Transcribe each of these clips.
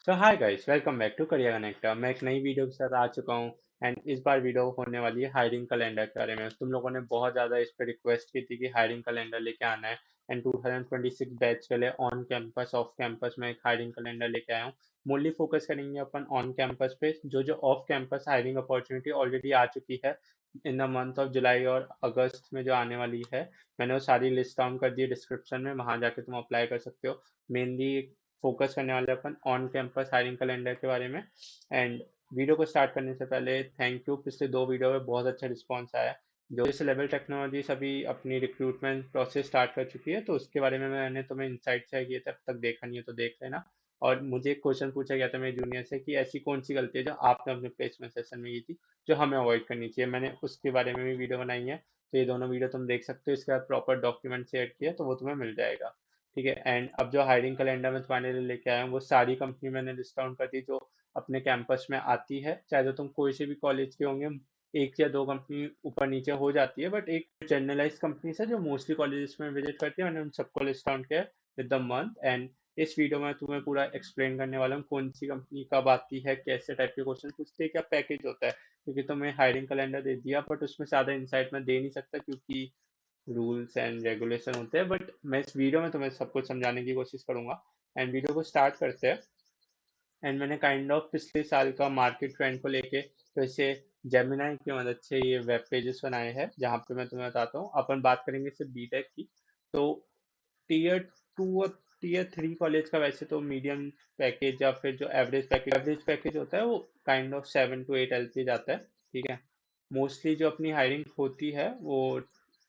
तो hi guys, welcome back to career connector. मैं एक नई वीडियो के साथ आ चुका हूँ। एंड इस बार वीडियो होने वाली है हायरिंग कैलेंडर के बारे में। तुम लोगों ने बहुत ज़्यादा इस पर रिक्वेस्ट की थी कि हायरिंग कैलेंडर लेके आना है। एंड 2026 बैच के लिए ऑन कैंपस ऑफ कैंपस में एक हायरिंग कैलेंडर लेके आया हूँ। मोस्टली फोकस करेंगे अपन ऑन कैंपस पे। जो जो off campus hiring opportunity already आ चुकी है in the month of July और अगस्त में जो आने वाली है, मैंने वो सारी लिस्ट डाउन कर दी है डिस्क्रिप्शन में। वहाँ जाके तुम अप्लाई कर सकते हो। मेनली फोकस करने वाले अपन ऑन कैंपस हायरिंग कैलेंडर के बारे में। एंड वीडियो को स्टार्ट करने से पहले थैंक यू, पिछले 2 वीडियो में बहुत अच्छा रिस्पॉन्स आया। जो जैसे लेवल टेक्नोलॉजीज अभी अपनी रिक्रूटमेंट प्रोसेस स्टार्ट कर चुकी है, तो उसके बारे में मैंने तुम्हें इंसाइट शेयर किए थे। अब तक देखा नहीं है तो देख लेना। और मुझे एक क्वेश्चन पूछा गया था मेरे जूनियर से कि ऐसी कौन सी गलती है जो आपने अपने प्लेसमेंट सेशन में की थी, जो हमें अवॉइड करनी चाहिए। मैंने उसके बारे में भी वीडियो बनाई है। तो ये दोनों वीडियो तुम देख सकते हो। इसके बाद प्रॉपर डॉक्यूमेंट शेयर किया तो वो तुम्हें मिल जाएगा। ठीक है। एंड अब जो हायरिंग कैलेंडर में तुम्हारे लिए लेके आया हूँ, वो सारी कंपनी मैंने लिस्ट डाउन कर दी जो अपने कैंपस में आती है। चाहे तो तुम कोई से भी कॉलेज के होंगे, एक या दो कंपनी ऊपर नीचे हो जाती है, बट एक जनरलाइज कंपनी है जो मोस्टली कॉलेजेस में विजिट करती है। मैंने उन सबको लिस्ट डाउन किया विद द मंथ। एंड इस वीडियो में तुम्हें पूरा एक्सप्लेन करने वाला हूँ कौन सी कंपनी कब आती है, कैसे टाइप के क्वेश्चन पूछते हैं, क्या पैकेज होता है। क्योंकि तुम्हें हायरिंग कैलेंडर दे दिया, बट उसमें ज़्यादा इंसाइट मैं दे नहीं सकता क्योंकि रूल्स एंड रेगुलेशन होते हैं। बट मैं इस वीडियो में तुम्हें सब कुछ समझाने की कोशिश करूंगा। एंड वीडियो को स्टार्ट करते हैं। एंड मैंने काइंड ऑफ पिछले साल का मार्केट ट्रेंड को लेके तो इसे जेमिनाई की मदद से ये वेब पेजेस बनाए हैं, जहाँ पे मैं तुम्हें बताता हूँ। अपन बात करेंगे सिर्फ बीटेक की। तो टीयर 2 और टीयर 3 कॉलेज का वैसे तो मीडियम पैकेज या फिर जो एवरेज पैकेज होता है वो काइंड ऑफ 7 to 8 LP जाता है। ठीक है। मोस्टली जो अपनी हायरिंग होती है वो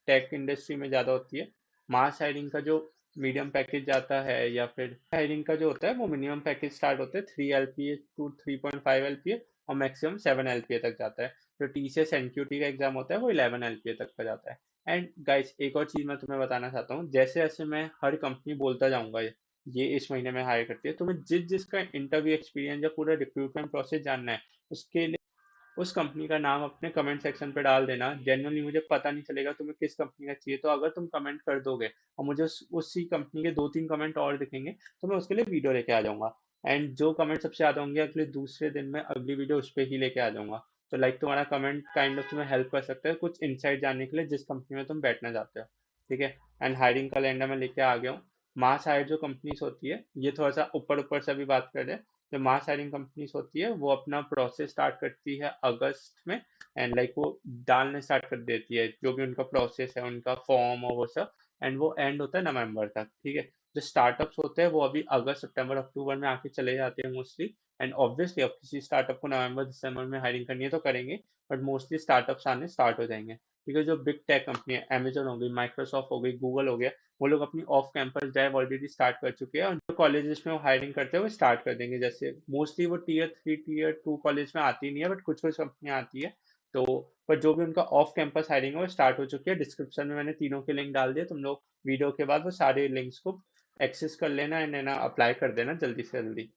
टेक इंडस्ट्री में ज़्यादा होती है। मास हायरिंग का जो मीडियम पैकेज जाता है या फिर हायरिंग का जो होता है वो मिनिमम पैकेज स्टार्ट होते हैं 3 LPA टू 3.5 LPA और मैक्सिमम 7 LPA तक जाता है। जो TCS NQT का एग्जाम होता है वो 11 LPA तक का जाता है। एंड गाइस, एक और चीज़ मैं तुम्हें बताना चाहता हूँ। जैसे जैसे मैं हर कंपनी बोलता जाऊंगा ये इस महीने में हायर करती है, तुम्हें जिस जिसका इंटरव्यू एक्सपीरियंस या पूरा रिक्रूटमेंट प्रोसेस जानना है, उसके लिए उस कंपनी का नाम अपने कमेंट सेक्शन पे डाल देना। जेन्युइनली मुझे पता नहीं चलेगा तुम्हें किस कंपनी का चाहिए। तो अगर तुम कमेंट कर दोगे और मुझे उसी कंपनी के 2-3 कमेंट और दिखेंगे, तो मैं उसके लिए वीडियो लेके आ जाऊंगा। एंड जो कमेंट सबसे ज़्यादा होंगे अगले दूसरे दिन में अगली वीडियो उस पर ही लेके आ जाऊंगा। तो लाइक तुम्हारा कमेंट काइंड ऑफ तुम्हें हेल्प कर सकता है कुछ इंसाइट जानने के लिए जिस कंपनी में तुम बैठना चाहते हो। ठीक है। एंड हायरिंग कैलेंडर में लेके आ गया हूँ। मास हायर जो कंपनीज होती है, ये थोड़ा सा ऊपर ऊपर से भी बात कर रहे हैं। जो मास हायरिंग कंपनीज होती है वो अपना प्रोसेस स्टार्ट करती है अगस्त में। एंड लाइक वो डालने स्टार्ट कर देती है जो भी उनका प्रोसेस है, उनका फॉर्म और वो सब। एंड वो एंड होता है नवंबर तक। ठीक है। जो स्टार्टअप्स होते हैं वो अभी अगस्त सितंबर अक्टूबर में आके चले जाते हैं मोस्टली। एंड ऑब्वियसली अब किसी स्टार्टअप को नवंबर दिसंबर में हायरिंग करनी है तो करेंगे। बट मोस्टली स्टार्टअप्स आने स्टार्ट हो जाएंगे क्योंकि जो बिग टेक कंपनी है, अमेजोन हो गई, माइक्रोसॉफ्ट हो गई, गूगल हो गया, वो लोग अपनी off campus drive already start कर चुके हैं। और जो कॉलेजेस में वो हायरिंग करते हैं वो स्टार्ट कर देंगे। जैसे मोस्टली वो टीयर 3 टीयर 2 कॉलेज में आती नहीं है, बट कुछ कुछ कंपनियां आती है। तो पर जो भी उनका ऑफ कैंपस हायरिंग है वो स्टार्ट हो चुकी है। डिस्क्रिप्शन में मैंने तीनों के लिंक डाल दिए। तुम लोग वीडियो के बाद वो सारे लिंक्स को एक्सेस कर लेना एंड है ना अप्लाई कर देना जल्दी से जल्दी।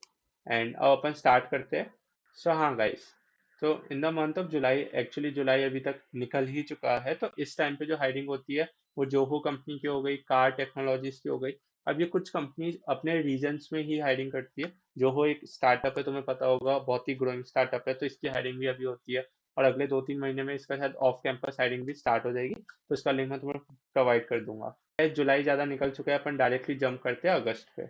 एंड अब अपन स्टार्ट करते हैं। सो हाँ गाइस, तो in the month of July, actually जुलाई अभी तक निकल ही चुका है, तो इस टाइम पे जो हायरिंग होती है वो जोहो कंपनी की हो गई, कार टेक्नोलॉजीज की हो गई। अब ये कुछ कंपनीज अपने रीजन्स में ही हायरिंग करती है। जोहो एक स्टार्टअप है, तुम्हें पता होगा, बहुत ही ग्रोइंग स्टार्टअप है, तो इसकी हायरिंग भी अभी होती है। और अगले 2-3 महीने में इसका शायद ऑफ कैंपस हायरिंग भी स्टार्ट हो जाएगी। तो इसका लिंक मैं तुम्हें प्रोवाइड कर दूंगा। जुलाई ज़्यादा निकल चुका है, अपन डायरेक्टली जंप करते हैं अगस्त पे।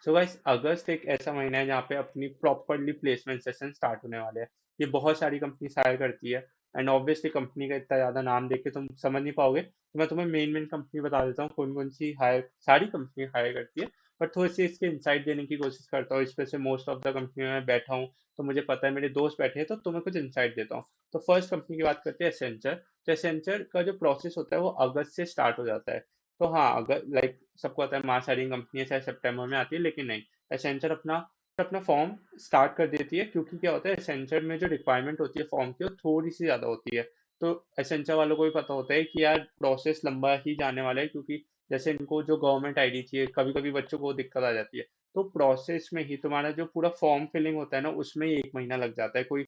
सो गाइस, अगस्त एक ऐसा महीना है जहाँ पे अपनी प्रॉपरली प्लेसमेंट सेशन स्टार्ट होने वाले हैं। ये बहुत सारी कंपनी हायर करती है। एंड ऑब्वियसली कंपनी का इतना ज़्यादा नाम देख के तुम समझ नहीं पाओगे, तो मैं तुम्हें मेन मेन कंपनी बता देता हूँ कौन कौन सी हायर, सारी कंपनी हायर करती है। बट थोड़ी सी इसके इंसाइट देने की कोशिश करता हूँ। इस पे से मोस्ट ऑफ द कंपनी में मैं बैठा हूँ, तो मुझे पता है, मेरे दोस्त बैठे हैं, तो तुम्हें कुछ इंसाइट देता हूँ। तो फर्स्ट कंपनी की बात करते हैं, एसेंचर। तो एसेंचर का जो प्रोसेस होता है वो अगस्त से स्टार्ट हो जाता है। तो हाँ, अगर लाइक सबको पता है मास हायरिंग कंपनी है, शायद सितंबर में आती है, लेकिन नहीं, एसेंचर अपना अपना फॉर्म स्टार्ट कर देती है। क्योंकि क्या होता है, एसेंचर में जो रिक्वायरमेंट होती है फॉर्म की वो थोड़ी सी ज़्यादा होती है। तो एसेंचर वालों को भी पता होता है कि यार प्रोसेस लंबा ही जाने वाला है, क्योंकि जैसे इनको जो गवर्नमेंट आईडी चाहिए, कभी कभी बच्चों को दिक्कत आ जाती है। तो प्रोसेस में ही तुम्हारा जो पूरा फॉर्म फिलिंग होता है ना, उसमें ही 1 महीना लग जाता है। कोई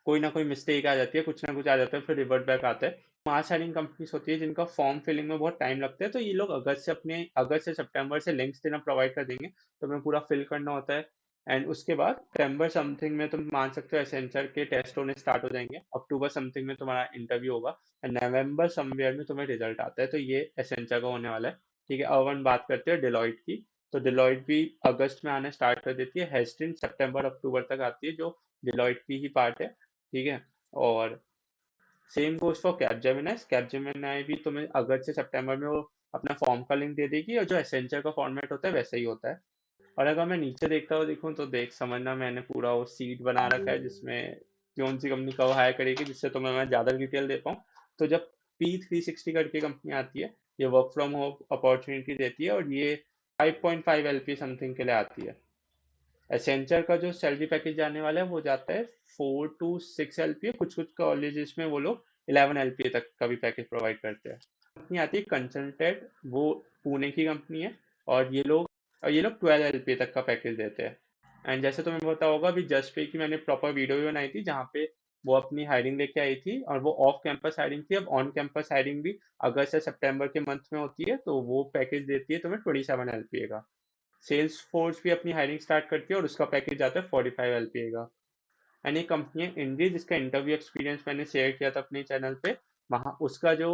कोई ना कोई मिस्टेक आ जाती है, कुछ ना कुछ आ जाता है, फिर रिवर्ट बैक आता है। मास हायरिंग कंपनीज होती है जिनका फॉर्म फिलिंग में बहुत टाइम लगता है, तो ये लोग अगस्त से सितंबर से लिंक्स देना प्रोवाइड कर देंगे। तो हमें पूरा फिल करना होता है। एंड उसके बाद सितंबर समथिंग में तुम मान सकते हो एसेंचर के टेस्ट होने स्टार्ट हो जाएंगे, अक्टूबर समथिंग में तुम्हारा इंटरव्यू होगा एंड नवंबर समवेयर में तुम्हें रिजल्ट आता है। तो ये एसेंचर का होने वाला है। ठीक है, अब हम बात करते हैं डिलॉयट की। तो डिलॉयट भी अगस्त में आना स्टार्ट कर देती है, हेस्टिन सितंबर अक्टूबर तक आती है, जो डिलॉयट की ही पार्ट है। ठीक है, और सेम गोज फॉर कैपजेमिनाई। कैपजेमिनाई भी तुम्हें अगस्त से सितंबर में वो अपना फॉर्म का लिंक दे देगी, और जो एसेंचर का फॉर्मेट होता है वैसा ही होता है। और अगर मैं नीचे देखता हुआ देखूँ तो देख समझना, मैंने पूरा वो सीट बना रखा है जिसमें कौन सी कंपनी कब हायर करेगी, जिससे तुम्हें मैं ज़्यादा डिटेल दे पाऊँ। तो जब P360 करके कंपनी आती है, ये वर्क फ्रॉम होम अपॉर्चुनिटी देती है, और ये 5.5 LP समथिंग के लिए आती है। एसेंचर का जो सैलरी पैकेज जाने वाला है वो जाता है 4 to 6 LPA, कुछ कुछ कॉलेजेस में वो लोग 11 LPA तक का भी पैकेज प्रोवाइड करते हैं। कंपनी आती है कंसल्टेंट, वो पुणे की कंपनी है, और ये लोग 12 LPA तक का पैकेज देते हैं। एंड जैसे तुम्हें पता होगा, अभी जस्ट पे की मैंने प्रॉपर वीडियो भी बनाई थी जहाँ पे वो अपनी हायरिंग लेके आई थी, और वो ऑफ कैंपस हायरिंग थी। अब ऑन कैंपस हायरिंग भी अगस्त से सितंबर के मंथ में होती है, तो वो पैकेज देती है तुम्हें 27 LPA का। सेल्स फोर्स भी अपनी हायरिंग स्टार्ट करती है, और उसका पैकेज आता है 45 LPA का। एंड एक कंपनी है इंडी, जिसका इंटरव्यू एक्सपीरियंस मैंने शेयर किया था अपने चैनल पे। वहाँ उसका जो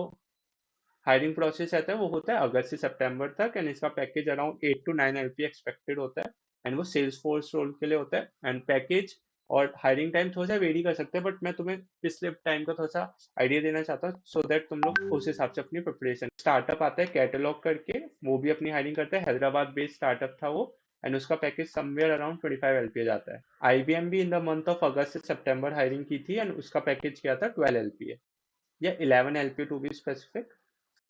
हायरिंग प्रोसेस रहता है वो होता है अगस्त से सितंबर तक, एंड इसका package around 8 to 9 LPA expected होता है। एंड वो सेल्स फोर्स रोल के लिए होता है। एंड पैकेज और हायरिंग टाइम थोड़ा सा वेरी कर सकते हैं, बट मैं तुम्हें पिछले टाइम का थोड़ा सा आइडिया देना चाहता हूँ, सो दैट तुम लोग उस हिसाब से अपनी प्रिपरेशन। स्टार्टअप आता है कैटलॉग करके, वो भी अपनी हायरिंग करता है, हैदराबाद बेस्ड स्टार्टअप था वो। एंड उसका पैकेज समवेयर अराउंड 25 LPA जाता है। IBM भी इन द मंथ ऑफ अगस्त से सितंबर हायरिंग की थी, एंड उसका पैकेज क्या था 12 LPA या 11 LPA टू बी स्पेसिफिक।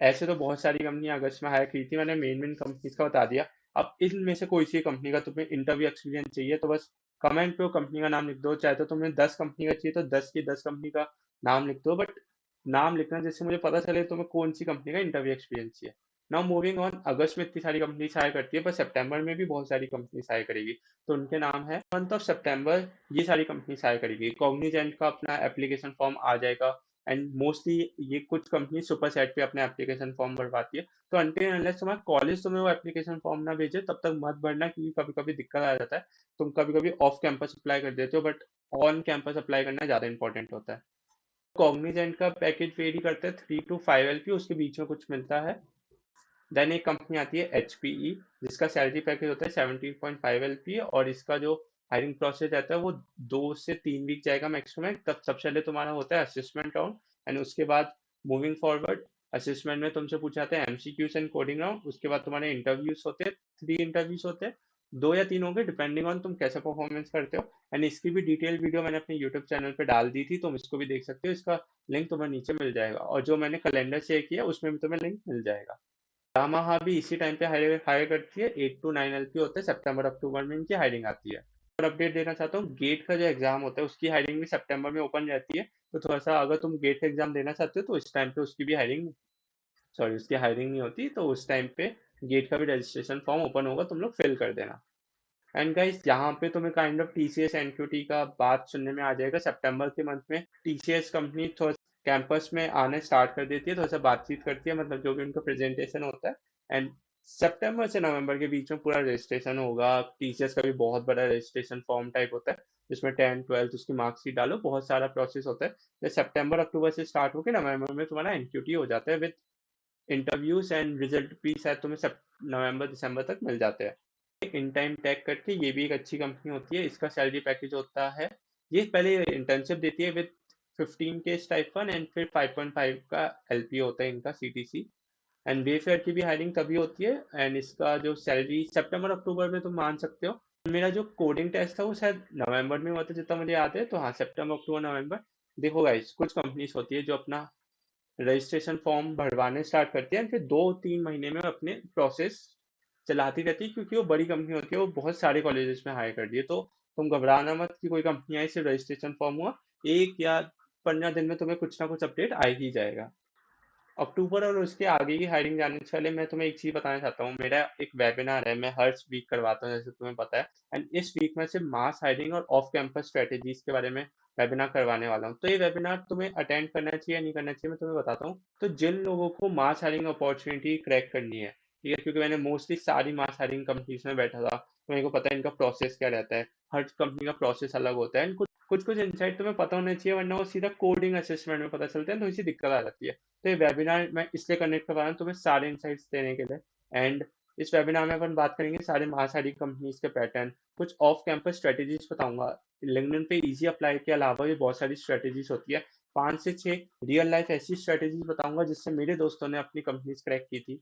ऐसे तो बहुत सारी कंपनी अगस्त में हायर की थी, मैंने मेन मेन कंपनीज का बता दिया। अब इनमें से कोई सी कंपनी का तुम्हें इंटरव्यू एक्सपीरियंस चाहिए तो बस कमेंट पे वो कंपनी का नाम लिख दो, चाहे तो तुम्हें 10 कंपनी का चाहिए तो 10 की 10 कंपनी का नाम लिख दो, बट नाम लिखना जिससे मुझे पता चले तुम्हें कौन सी कंपनी का इंटरव्यू एक्सपीरियंस चाहिए। नाउ मूविंग ऑन, अगस्त में इतनी सारी कंपनी हायर करती है, पर सितंबर में भी बहुत सारी कंपनी हायर करेगी। तो उनके नाम है, मंथ ऑफ सितंबर ये सारी कंपनी हायर करेगी। कॉग्निजेंट का अपना एप्लीकेशन फॉर्म आ जाएगा, एंड मोस्टली ये कुछ कंपनी सुपर सेट पे अपने एप्लीकेशन फॉर्म भरवाती है। तो अनटिल अनलेस तुम्हारा कॉलेज तुम्हें वो एप्लीकेशन फॉर्म ना भेजे तब तक मत भरना, क्योंकि कभी कभी दिक्कत आ जाता है। तुम कभी कभी ऑफ कैंपस अप्लाई कर देते हो, बट ऑन कैंपस अप्लाई करना ज़्यादा इंपॉर्टेंट होता है। कॉग्निजेंट का पैकेज वेरी करता है 3 to 5 LP, उसके बीच में कुछ मिलता है। देन एक कंपनी आती है HPE, जिसका सैलरी पैकेज होता है 17.5 LP, और इसका जो हायरिंग प्रोसेस रहता है वो 2 से 3 वीक जाएगा मैक्सिमम। तब सबसे पहले तुम्हारा होता है असेसमेंट राउंड, एंड उसके बाद मूविंग फॉरवर्ड असेसमेंट में तुमसे पूछा जाता है MCQs एंड कोडिंग राउंड। उसके बाद तुम्हारे इंटरव्यूज होते हैं, 3 इंटरव्यूज होते हैं, 2 या 3 होंगे डिपेंडिंग ऑन तुम कैसा परफॉर्मेंस करते हो। एंड इसकी भी डिटेल वीडियो मैंने अपने यूट्यूब चैनल पे डाल दी थी, तुम इसको भी देख सकते हो, इसका लिंक तुम्हें नीचे मिल जाएगा, और जो मैंने कैलेंडर शेयर किया उसमें भी तुम्हें लिंक मिल जाएगा। यामाहा भी इसी टाइम पे हायर हायर करती है, 8 to 9 LP होते हैं, सितंबर अक्टूबर में इनकी हायरिंग आती है। और अपडेट देना चाहता हूँ, गेट का जो एग्जाम होता है उसकी हायरिंग भी सितंबर में ओपन रहती है। तो थोड़ा सा अगर तुम गेट का एग्जाम देना चाहते हो तो इस टाइम पे उसकी भी हायरिंग, सॉरी उसकी हायरिंग नहीं होती, तो उस टाइम पे गेट का भी रजिस्ट्रेशन फॉर्म ओपन होगा, तुम लोग फिल कर देना। एंड गाइस, यहाँ पे तुम्हें काइंड ऑफ TCS NQT का बात सुनने में आ जाएगा। सितंबर के मंथ में TCS कंपनी थोड़ा कैंपस में आने स्टार्ट कर देती है, थोड़ा सा बातचीत करती है, मतलब जो भी उनका प्रेजेंटेशन होता है। एंड सितंबर से नवंबर के बीच में पूरा रजिस्ट्रेशन होगा। TCS का भी बहुत बड़ा रजिस्ट्रेशन फॉर्म टाइप होता है, जिसमें 10th 12th उसकी मार्कशीट डालो, बहुत सारा प्रोसेस होता है। जैसे सितंबर अक्टूबर से स्टार्ट होकर नवंबर में तुम्हारा NQT हो जाता है, विद इंटरव्यूज एंड रिजल्ट भी शायद तुम्हें नवंबर दिसंबर तक मिल जाते हैं। इन टाइम टैग करके, ये भी एक अच्छी कंपनी होती है, इसका सैलरी पैकेज होता है, ये पहले इंटर्नशिप देती है विद 15K स्टाइफन, एंड फिर 5.5 का LP होता है इनका CTC। एंड वेफेयर की भी हायरिंग तभी होती है, एंड इसका जो सैलरी सितंबर अक्टूबर में तुम मान सकते हो। मेरा जो कोडिंग टेस्ट था वो शायद नवंबर में हुआ था जितना मुझे याद है, तो हाँ सितंबर अक्टूबर नवंबर। देखो गाइस, कुछ कंपनीज होती है जो अपना रजिस्ट्रेशन फॉर्म भरवाने स्टार्ट करती है, फिर 2-3 महीने में अपने प्रोसेस चलाती रहती है, क्योंकि वो बड़ी कंपनी होती है, वो बहुत सारे कॉलेजेस में हायर कर रही है। तो तुम घबराना मत कि कोई कंपनी आई सिर्फ रजिस्ट्रेशन फॉर्म हुआ, 1 या 15 दिन में तुम्हें कुछ ना कुछ अपडेट आ ही जाएगा। अक्टूबर और उसके आगे की हायरिंग जानने से पहले मैं तुम्हें एक चीज बताना चाहता हूँ। मेरा एक वेबिनार है, मैं हर वीक करवाता हूँ जैसे तुम्हें पता है। एंड इस वीक में सिर्फ मास हायरिंग और ऑफ कैंपस स्ट्रेटेजीज के बारे में वेबिनार करवाने वाला हूँ। तो ये वेबिनार तुम्हें अटेंड करना चाहिए या नहीं करना चाहिए, मैं तुम्हें बताता हूँ। तो जिन लोगों को मास हायरिंग अपॉर्चुनिटी क्रैक करनी है, ठीक है, क्योंकि मैंने मोस्टली सारी मास हायरिंग कंपनीज में बैठा था, तो मेरे को पता है इनका प्रोसेस क्या रहता है, हर कंपनी का प्रोसेस अलग होता है, कुछ कुछ कुछ इंसाइट तुम्हें पता होना चाहिए, वरना वो सीधा कोडिंग असेसमेंट में पता चलता है, तो इसी दिक्कत आ जाती है। तो ये वेबिनार मैं इसलिए कनेक्ट करवा रहा हूँ तुम्हें सारे इंसाइट्स देने के लिए। एंड इस वेबिनार में अपन बात करेंगे सारे महासारी कंपनीज के पैटर्न, कुछ ऑफ कैंपस स्ट्रेटेजीज बताऊंगा। लिंक्डइन पे इजी अप्लाई के अलावा भी बहुत सारी स्ट्रेटेजीज होती है, 5 से 6 रियल लाइफ ऐसी स्ट्रेटेजीज बताऊंगा जिससे मेरे दोस्तों ने अपनी कंपनीज क्रैक की थी।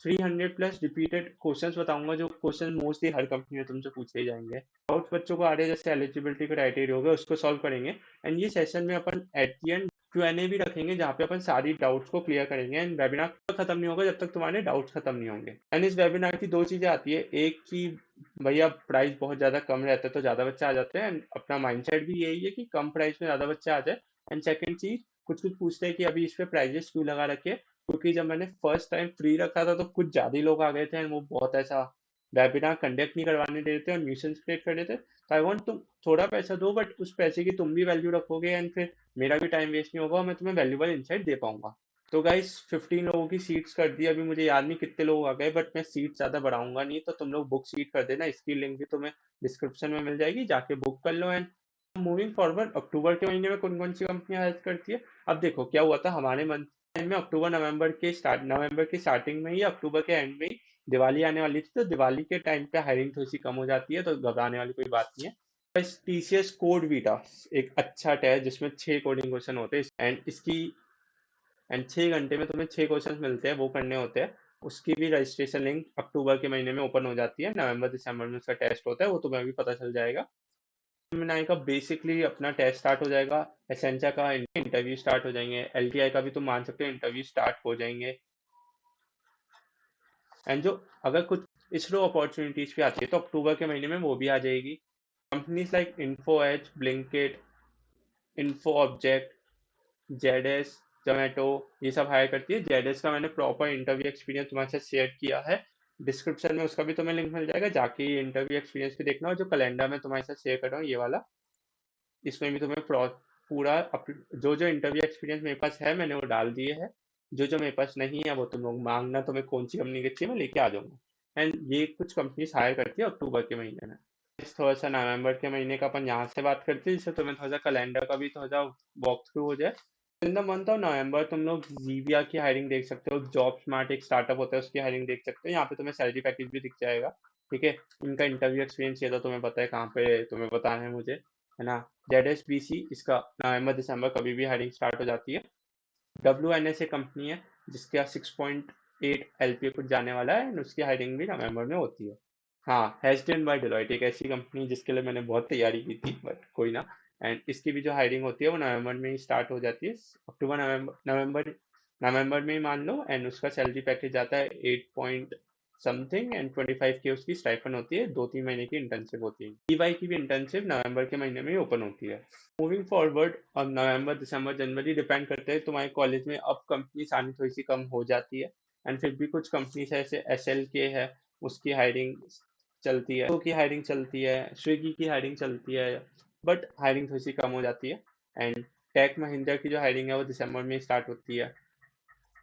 300 प्लस रिपीटेड क्वेश्चंस बताऊंगा, जो क्वेश्चन मोस्टली हर कंपनी में तुमसे पूछे ही जाएंगे। डाउट्स बच्चों को आ रहे हैं, जैसे एलिजिबिलिटी क्राइटेरिया हो गया, उसको सॉल्व करेंगे। एंड ये सेशन में अपन एट दी एंड Q&A भी रखेंगे, जहाँ पे अपन सारी डाउट्स को क्लियर करेंगे। एंड वेबिनार खत्म नहीं होगा जब तक तुम्हारे डाउट्स खत्म नहीं होंगे। एंड इस वेबिनार की दो चीजें आती है, एक कि भैया प्राइस बहुत ज्यादा कम रहता है तो ज्यादा बच्चे आ जाते हैं, एंड अपना माइंडसेट भी यही है कि कम प्राइस में ज्यादा बच्चे आ जाए। एंड सेकंड चीज, कुछ कुछ पूछते हैं कि अभी इस पे प्राइजेस क्यों लगा रखे, क्योंकि जब मैंने फर्स्ट टाइम फ्री रखा था तो कुछ ज्यादा ही लोग आ गए थे, एंड वो बहुत ऐसा वेबिनार कंडक्ट नहीं करवाने दे रहे थे और न्यूसेंस क्रिएट कर रहे थे। तो आई वांट तुम थोड़ा पैसा दो, बट उस पैसे की तुम भी वैल्यू रखोगे, एंड फिर मेरा भी टाइम वेस्ट नहीं होगा और मैं तुम्हें वैल्यूबल इंसाइट दे पाऊंगा। तो गाइस 15 लोगों की सीट्स कर दी, अभी मुझे याद नहीं कितने लोग आ गए, बट मैं सीट ज्यादा बढ़ाऊंगा नहीं, तो तुम लोग बुक सीट कर देना, इसकी लिंक भी तुम्हें डिस्क्रिप्शन में मिल जाएगी, जाके बुक कर लो। एंड मूविंग फॉरवर्ड, अक्टूबर के महीने में कौन कौन सी कंपनियां हेल्प करती है। अब देखो क्या हुआ था हमारे मंथ में, अक्टूबर नवंबर के स्टार्टिंग में ही, अक्टूबर के एंड में ही दिवाली आने वाली थी, तो दिवाली के टाइम पे हायरिंग थोड़ी सी कम हो जाती है, तो घबराने वाली कोई बात नहीं है। बस टीसीएस कोड वीटा एक अच्छा टेस्ट जिसमें 6 कोडिंग क्वेश्चन होते हैं, एंड 6 घंटे में तुम्हें 6 क्वेश्चन मिलते हैं, वो करने होते हैं। उसकी भी रजिस्ट्रेशन लिंक अक्टूबर के महीने में ओपन हो जाती है, नवंबर दिसंबर में उसका टेस्ट होता है, वो तुम्हें भी पता चल जाएगा। जेमिनाई का बेसिकली अपना टेस्ट स्टार्ट हो जाएगा, एसेंचा का इंटरव्यू स्टार्ट हो जाएंगे, एलटीआई का भी तुम मान सकते हो इंटरव्यू स्टार्ट हो जाएंगे। एंड जो अगर कुछ इसरो अपॉर्चुनिटीज भी आती है तो अक्टूबर के महीने में वो भी आ जाएगी। Companies like Info Edge, Blinkit, Info Object, ZS, Zomato, ये सब हायर करती है। जेडएस का मैंने प्रॉपर इंटरव्यू एक्सपीरियंस तुम्हारे साथ शेयर किया है, डिस्क्रिप्शन में उसका भी तुम्हें लिंक मिल जाएगा, जाके ये इंटरव्यू एक्सपीरियंस भी देखना। और जो कैलेंडर में तुम्हारे साथ शेयर कर रहा हूँ ये वाला, इसमें भी तुम्हें पूरा जो जो इंटरव्यू एक्सपीरियंस मेरे पास है मैंने वो डाल दिए है, जो जो मेरे पास नहीं है वो तुम लोग मांगना, तुम्हें कौन सी कंपनी की चाहिए मैं लेके आ जाऊंगा। एंड ये कुछ कंपनीज हायर करती है अक्टूबर के महीने में। इस थोड़ा सा नवंबर के महीने का अपन यहाँ से बात करते हैं, जिससे तुम्हें थोड़ा सा कैलेंडर का भी थोड़ा सा वॉक थ्रू हो जाए। इन द मंथ ऑफ नवंबर तुम लोग जीविया की हायरिंग देख सकते हो, जॉब स्मार्ट एक स्टार्टअप होता है उसकी हायरिंग देख सकते हो, यहाँ पे तुम्हें सैलरी पैकेज भी दिख जाएगा। ठीक है, इनका इंटरव्यू एक्सपीरियंस ये तो तुम्हें पता है कहाँ पे तुम्हें बताना है मुझे, है ना। ZSBC, इसका नवंबर दिसंबर कभी भी हायरिंग स्टार्ट हो जाती है। WNS एक कंपनी है जिसका 6.8 LPA कुछ जाने वाला है, and उसकी हायरिंग भी नवंबर में होती है। हाँ, हेस्डेन बाय डिलॉयट एक ऐसी कंपनी जिसके लिए मैंने बहुत तैयारी की थी, बट कोई ना। एंड इसकी भी जो हायरिंग होती है वो नवंबर में ही स्टार्ट हो जाती है, अक्टूबर नवंबर में ही मान लो। एंड उसका सैलरी पैकेज आता है 8 पॉइंट समथिंग, एंड 25K उसकी स्टाइफन होती है, 2-3 महीने की इंटर्नशिप होती है। EY की भी इंटर्नशिप नवंबर के महीने में ही ओपन होती है। मूविंग फॉरवर्ड, अब नवंबर दिसंबर जनवरी डिपेंड करते हैं तुम्हारे कॉलेज में, अब कंपनीज आनी थोड़ी सी कम हो जाती है। एंड फिर भी कुछ कंपनीज है जैसे SLK है, उसकी हायरिंग चलती है, की हायरिंग चलती है, स्विगी की हायरिंग चलती है, बट हायरिंग थोड़ी सी कम हो जाती है। एंड टेक महिंद्रा की जो हायरिंग है वो दिसंबर में स्टार्ट होती है,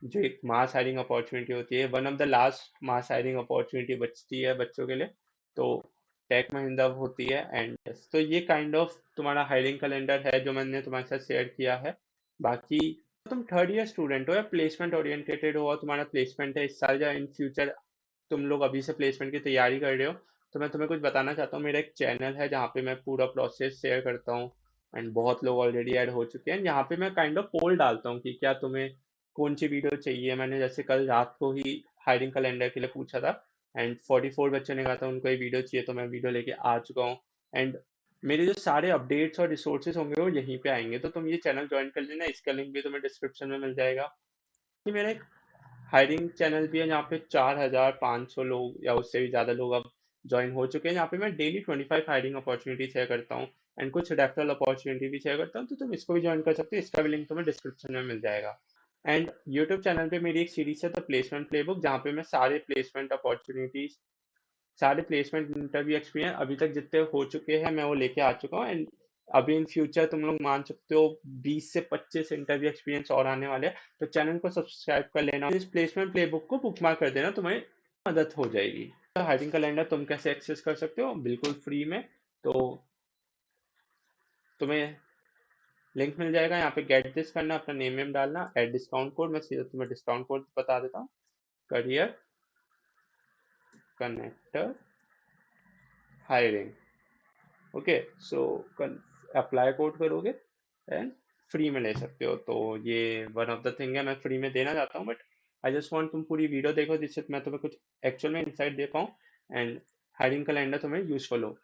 जो एक मास हायरिंग अपॉर्चुनिटी होती है, one of the last mass hiring opportunity बचती है बच्चों के लिए, तो टेक महिंद्रा होती है। एंड तो ये काइंड ऑफ तुम्हारा हायरिंग कैलेंडर है जो मैंने तुम्हारे साथ शेयर किया है। बाकी तुम थर्ड ईयर स्टूडेंट हो या प्लेसमेंट ओरिएंटेटेड हो और तुम्हारा प्लेसमेंट है इस साल या इन फ्यूचर, तुम लोग अभी से प्लेसमेंट की तैयारी कर रहे हो, तो मैं तुम्हें कुछ बताना चाहता हूँ। मेरा एक चैनल है जहाँ पे मैं पूरा प्रोसेस शेयर करता हूँ, एंड बहुत लोग ऑलरेडी ऐड हो चुके हैं। यहाँ पे मैं काइंड ऑफ पोल डालता हूँ कि क्या तुम्हें कौन सी वीडियो चाहिए। मैंने जैसे कल रात को ही हायरिंग कैलेंडर के लिए पूछा था, एंड 44 बच्चों ने कहा था उनको ये वीडियो चाहिए, तो मैं वीडियो लेके आ चुका हूँ। एंड मेरे जो सारे अपडेट्स और रिसोर्सेज होंगे वो यहीं पे आएंगे, तो तुम ये चैनल ज्वाइन कर लेना, इसका लिंक भी तुम्हें डिस्क्रिप्शन में मिल जाएगा। ये मेरा एक हायरिंग चैनल भी है जहाँ पे 4,500 लोग या उससे भी ज़्यादा लोग अब ज्वाइन हो चुके हैं, जहाँ पे मैं डेली 25 हायरिंग अपॉर्चुनिटी शेयर करता हूँ, एंड कुछ रेफरल अपॉर्चुनिटी भी शेयर करता हूँ, तो तुम इसको भी ज्वाइन कर सकते हो, इसका भी लिंक तुम्हें डिस्क्रिप्शन में मिल जाएगा। एंड यूट्यूब चैनल पे मेरी एक सीरीज है द प्लेसमेंट प्लेबुक, जहाँ पे मैं सारे प्लेसमेंट अपॉर्चुनिटीज, सारे प्लेसमेंट इंटरव्यू एक्सपीरियंस अभी तक जितने हो चुके हैं मैं वो लेके आ चुका हूँ। एंड अभी इन फ्यूचर तुम लोग मान सकते हो 20 से 25 इंटरव्यू एक्सपीरियंस और आने वाले हैं, तो चैनल को सब्सक्राइब कर लेना, इस प्लेसमेंट प्लेबुक को बुकमार्क कर देना, तुम्हें मदद हो जाएगी। हायरिंग कैलेंडर तुम कैसे एक्सेस कर सकते हो बिल्कुल फ्री में। तो तुम्हें लिंक मिल जाएगा, यहाँ पे गेट दिस करना, अपना नेम वेम डालना, ऐड डिस्काउंट कोड। मैं सीधा तुम्हें डिस्काउंट कोड बता देता हूँ, career connector hiring. Okay, so apply code करोगे एंड फ्री में ले सकते हो। तो ये वन ऑफ द थिंग है, मैं फ्री में देना चाहता हूँ, बट आई जस्ट वांट तुम पूरी वीडियो देखो जिससे मैं तुम्हें कुछ एक्चुअल में इंसाइट दे पाऊँ एंड हायरिंग कैलेंडर तुम्हें यूजफुल हो।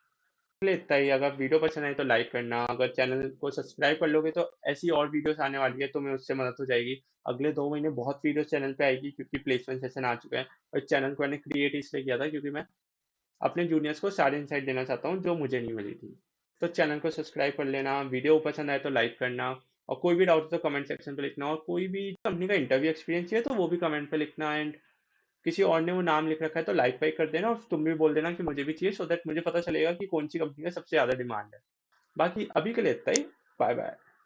चलिए इतना ही। अगर वीडियो पसंद आए तो लाइक करना, अगर चैनल को सब्सक्राइब कर लोगे तो ऐसी और वीडियोस आने वाली है, तुम्हें उससे मदद हो जाएगी। अगले 2 महीने बहुत वीडियोस चैनल पे आएगी क्योंकि प्लेसमेंट सेशन आ चुका है। और चैनल को मैंने क्रिएट इसलिए किया था क्योंकि मैं अपने जूनियर्स को सारी इंसाइट देना चाहता हूँ जो मुझे नहीं मिली थी। तो चैनल को सब्सक्राइब कर लेना, वीडियो पसंद आए तो लाइक करना, और कोई भी डाउट हो तो कमेंट सेक्शन पे लिखना, और कोई भी कंपनी का इंटरव्यू एक्सपीरियंस चाहिए तो वो भी कमेंट पे लिखना। एंड किसी और ने वो नाम लिख रखा है तो लाइक वाइक कर देना, और तुम भी बोल देना कि मुझे भी चाहिए, सो दैट मुझे पता चलेगा कि कौन सी कंपनी का सबसे ज्यादा डिमांड है। बाकी अभी के लिए इतना ही। Bye bye.